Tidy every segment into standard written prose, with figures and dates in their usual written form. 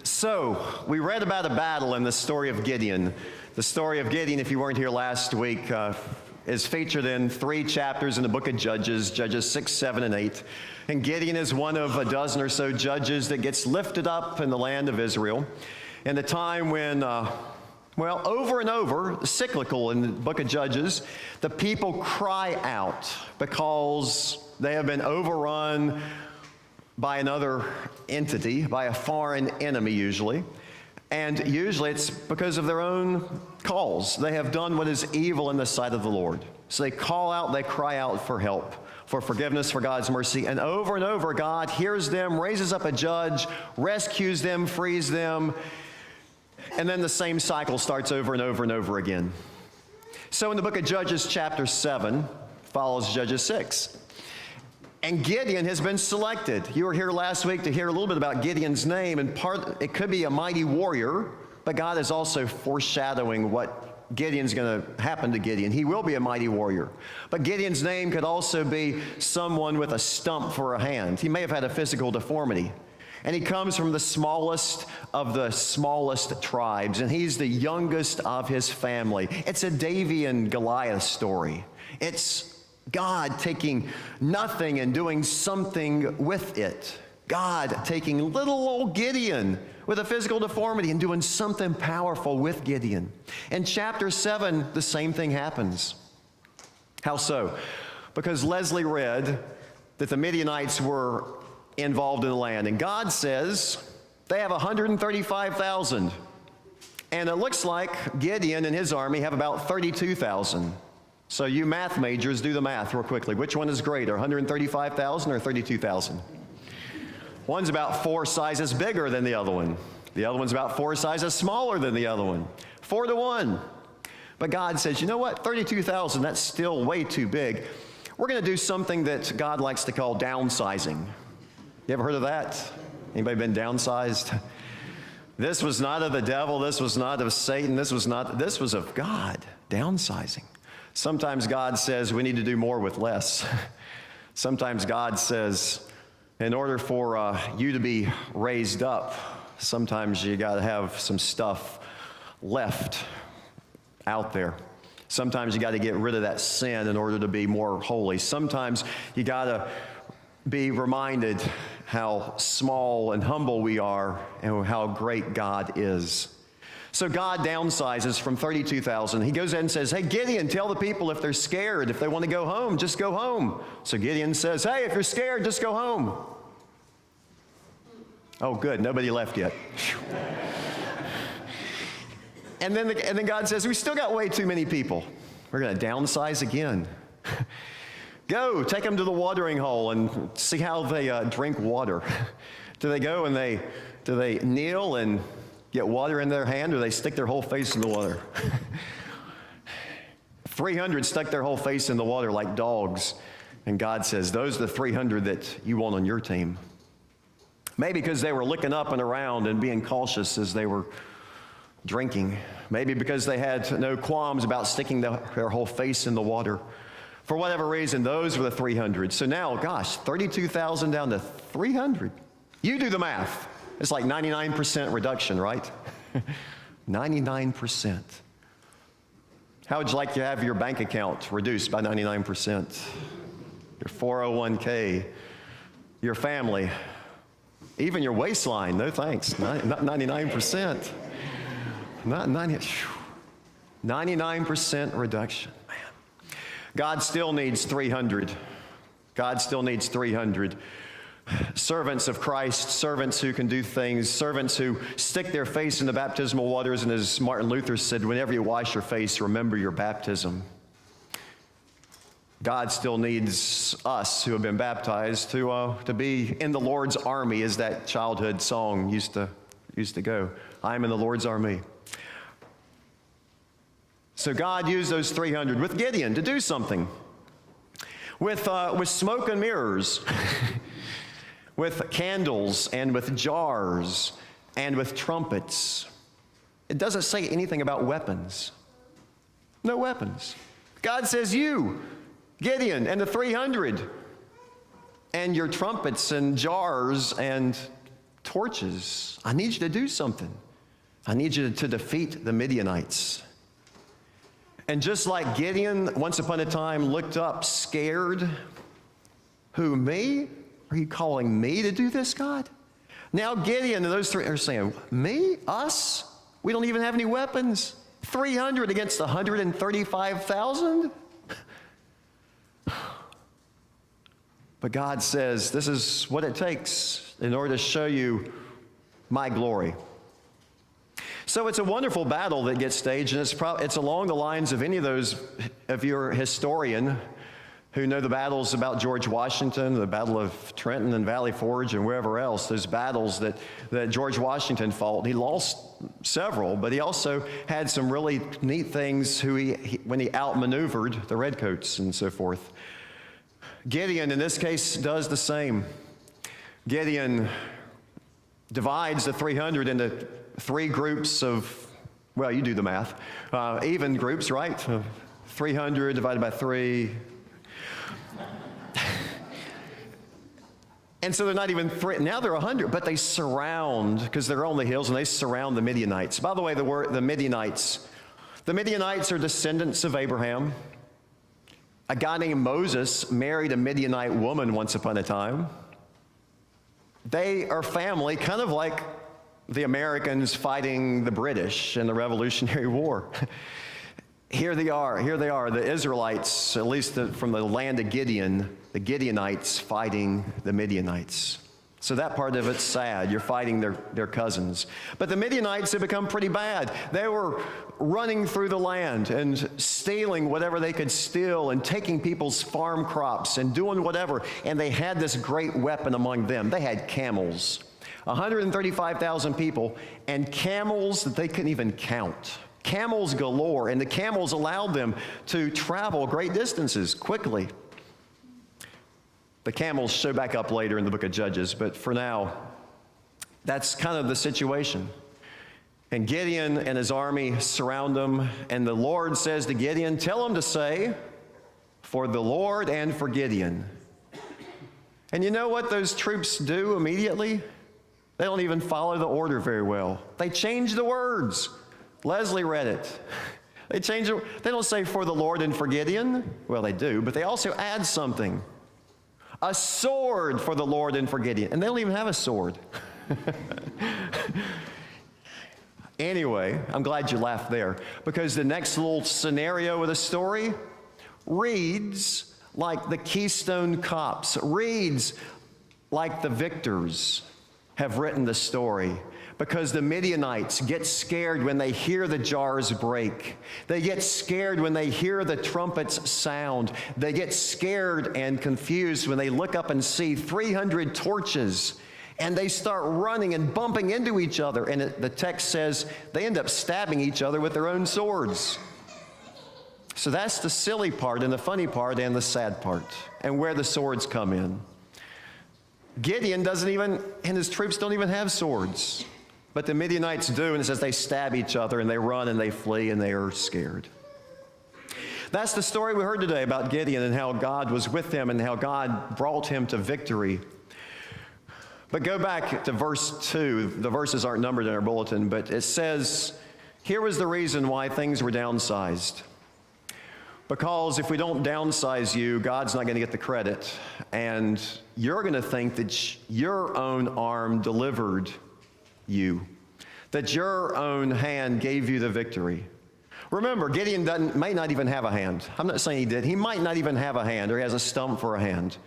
So, we read about a battle in the story of Gideon. The story of Gideon, if you weren't here last week, is featured in 3 chapters in the book of Judges, Judges 6, 7, and 8. And Gideon is one of a dozen or so judges that gets lifted up in the land of Israel in the time when, over and over, cyclical in the book of Judges, the people cry out because they have been overrun by another entity, by a foreign enemy usually. And usually it's because of their own calls. They have done what is evil in the sight of the Lord. So they call out, they cry out for help, for forgiveness, for God's mercy. And over, God hears them, raises up a judge, rescues them, frees them. And then the same cycle starts over and over and over again. So in the book of Judges chapter 7 follows Judges 6. And Gideon has been selected. You were here last week to hear a little bit about Gideon's name, and it could be a mighty warrior, but God is also foreshadowing what Gideon's going to happen to Gideon. He will be a mighty warrior. But Gideon's name could also be someone with a stump for a hand. He may have had a physical deformity. And he comes from the smallest of the smallest tribes, and he's the youngest of his family. It's a David and Goliath story. It's God taking nothing and doing something with it. God taking little old Gideon with a physical deformity and doing something powerful with Gideon. In chapter 7, the same thing happens. How so? Because Leslie read that the Midianites were involved in the land, and God says they have 135,000. And it looks like Gideon and his army have about 32,000. So you math majors, do the math real quickly. Which one is greater, 135,000 or 32,000? One's about 4 sizes bigger than the other one. The other one's about 4 sizes smaller than the other one. 4 to 1. But God says, you know what, 32,000, that's still way too big. We're going to do something that God likes to call downsizing. You ever heard of that? Anybody been downsized? This was not of the devil. This was not of Satan. This was of God, downsizing. Sometimes God says we need to do more with less. Sometimes God says, in order for you to be raised up, sometimes you got to have some stuff left out there. Sometimes you got to get rid of that sin in order to be more holy. Sometimes you got to be reminded how small and humble we are and how great God is. So God downsizes from 32,000. He goes in and says, hey, Gideon, tell the people if they're scared, if they want to go home, just go home. So Gideon says, hey, if you're scared, just go home. Oh, good. Nobody left yet. And then God says, we still got way too many people. We're going to downsize again. Go, take them to the watering hole and see how they drink water. Do they go and do they kneel and get water in their hand, or they stick their whole face in the water? 300 stuck their whole face in the water like dogs. And God says, those are the 300 that you want on your team. Maybe because they were looking up and around and being cautious as they were drinking. Maybe because they had no qualms about sticking their whole face in the water. For whatever reason, those were the 300. So now, gosh, 32,000 down to 300. You do the math. It's like 99% reduction, right? 99%. How would you like to have your bank account reduced by 99%? Your 401k, your family, even your waistline, no thanks, not 99%. Not 99% reduction, man. God still needs 300. God still needs 300. Servants of Christ, servants who can do things, servants who stick their face in the baptismal waters, and as Martin Luther said, whenever you wash your face, remember your baptism. God still needs us who have been baptized to be in the Lord's army, as that childhood song used to go. I am in the Lord's army. So God used those 300 with Gideon to do something. With smoke and mirrors. With candles and with jars and with trumpets. It doesn't say anything about weapons. No weapons. God says you, Gideon, and the 300, and your trumpets and jars and torches. I need you to do something. I need you to defeat the Midianites. And just like Gideon, once upon a time, looked up scared, who, me? Are you calling me to do this, God? Now Gideon and those three are saying, me? Us? We don't even have any weapons. 300 against 135,000? But God says, this is what it takes in order to show you my glory. So it's a wonderful battle that gets staged, and it's along the lines of any of those, if you're a historian who know the battles about George Washington, the Battle of Trenton and Valley Forge and wherever else, those battles that George Washington fought. He lost several, but he also had some really neat things when he outmaneuvered the redcoats and so forth. Gideon, in this case, does the same. Gideon divides the 300 into three groups of, well, you do the math, even groups, right? 300 divided by 3. And so they're not even three, now they're 100, but they surround, because they're on the hills, and they surround the Midianites. By the way, the Midianites are descendants of Abraham. A guy named Moses married a Midianite woman once upon a time. They are family, kind of like the Americans fighting the British in the Revolutionary War. Here they are, the Israelites, at least from the land of Gideon, the Gideonites fighting the Midianites. So that part of it's sad. You're fighting their cousins. But the Midianites have become pretty bad. They were running through the land and stealing whatever they could steal and taking people's farm crops and doing whatever. And they had this great weapon among them. They had camels. 135,000 people and camels that they couldn't even count. Camels galore. And the camels allowed them to travel great distances quickly. The camels show back up later in the book of Judges, but for now, that's kind of the situation. And Gideon and his army surround them, and the Lord says to Gideon, tell them to say, for the Lord and for Gideon. And you know what those troops do immediately? They don't even follow the order very well. They change the words. Leslie read it. They don't say for the Lord and for Gideon. Well, they do, but they also add something. A sword for the Lord and for Gideon. And they don't even have a sword. Anyway, I'm glad you laughed there, because the next little scenario of the story reads like the Keystone Cops, reads like the victors have written the story. Because the Midianites get scared when they hear the jars break. They get scared when they hear the trumpets sound. They get scared and confused when they look up and see 300 torches. And they start running and bumping into each other. And the text says they end up stabbing each other with their own swords. So that's the silly part and the funny part and the sad part, and where the swords come in. Gideon and his troops don't even have swords. But the Midianites do, and it says they stab each other, and they run, and they flee, and they are scared. That's the story we heard today about Gideon and how God was with him and how God brought him to victory. But go back to verse 2. The verses aren't numbered in our bulletin, but it says, here was the reason why things were downsized. Because if we don't downsize you, God's not going to get the credit, and you're going to think that your own arm delivered you, that your own hand gave you the victory. Remember, Gideon might not even have a hand. I'm not saying he did. He might not even have a hand, or he has a stump for a hand.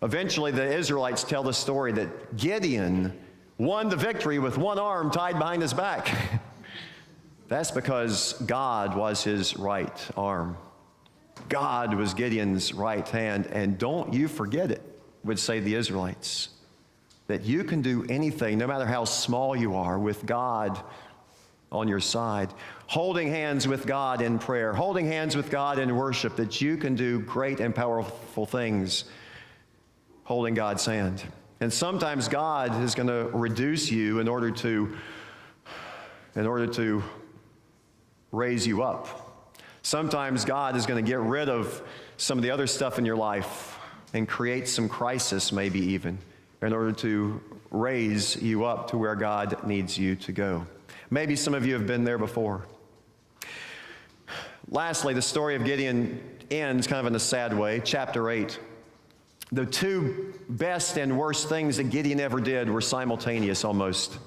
Eventually, the Israelites tell the story that Gideon won the victory with one arm tied behind his back. That's because God was his right arm. God was Gideon's right hand, and don't you forget it, would say the Israelites. That you can do anything, no matter how small you are, with God on your side. Holding hands with God in prayer, holding hands with God in worship, that you can do great and powerful things holding God's hand. And sometimes God is going to reduce you in order to raise you up. Sometimes God is going to get rid of some of the other stuff in your life and create some crisis, maybe even. in order to raise you up to where God needs you to go. Maybe some of you have been there before. Lastly, the story of Gideon ends kind of in a sad way. Chapter 8. The two best and worst things that Gideon ever did were simultaneous almost.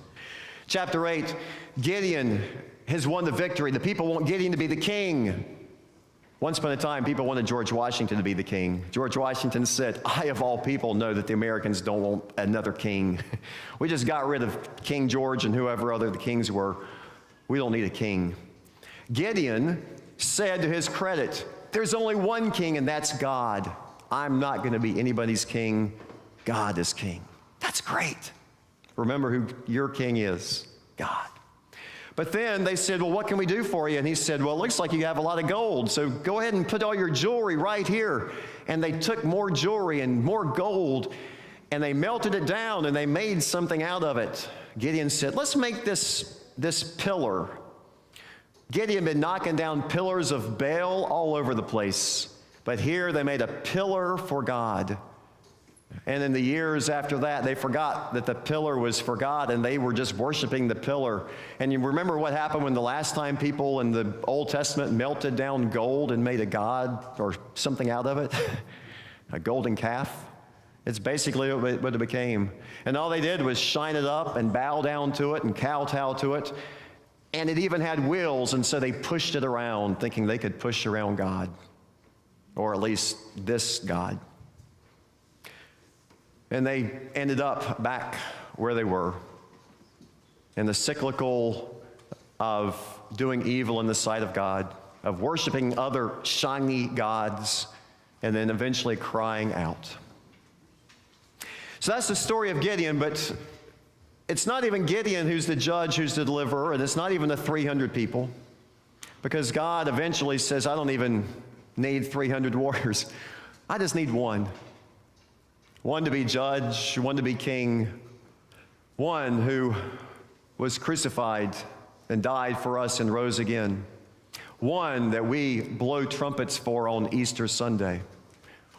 Chapter 8, Gideon has won the victory. The people want Gideon to be the king. Once upon a time, people wanted George Washington to be the king. George Washington said, I, of all people, know that the Americans don't want another king. We just got rid of King George and whoever other the kings were. We don't need a king. Gideon said, to his credit, there's only one king, and that's God. I'm not going to be anybody's king. God is king. That's great. Remember who your king is, God. But then they said, well, what can we do for you? And he said, well, it looks like you have a lot of gold, so go ahead and put all your jewelry right here. And they took more jewelry and more gold, and they melted it down, and they made something out of it. Gideon said, let's make this pillar. Gideon had been knocking down pillars of Baal all over the place. But here they made a pillar for God. And in the years after that, they forgot that the pillar was for God, and they were just worshiping the pillar. And you remember what happened when the last time people in the Old Testament melted down gold and made a god or something out of it? A golden calf? It's basically what it became. And all they did was shine it up and bow down to it and kowtow to it. And it even had wheels, and so they pushed it around, thinking they could push around God. Or at least this God. And they ended up back where they were, in the cyclical of doing evil in the sight of God, of worshiping other shiny gods, and then eventually crying out. So that's the story of Gideon, but it's not even Gideon who's the judge, who's the deliverer, and it's not even the 300 people, because God eventually says, I don't even need 300 warriors. I just need one. One to be judge, one to be king, one who was crucified and died for us and rose again. One that we blow trumpets for on Easter Sunday.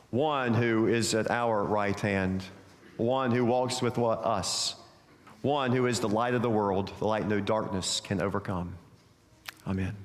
One who is at our right hand. One who walks with us. One who is the light of the world, the light no darkness can overcome. Amen.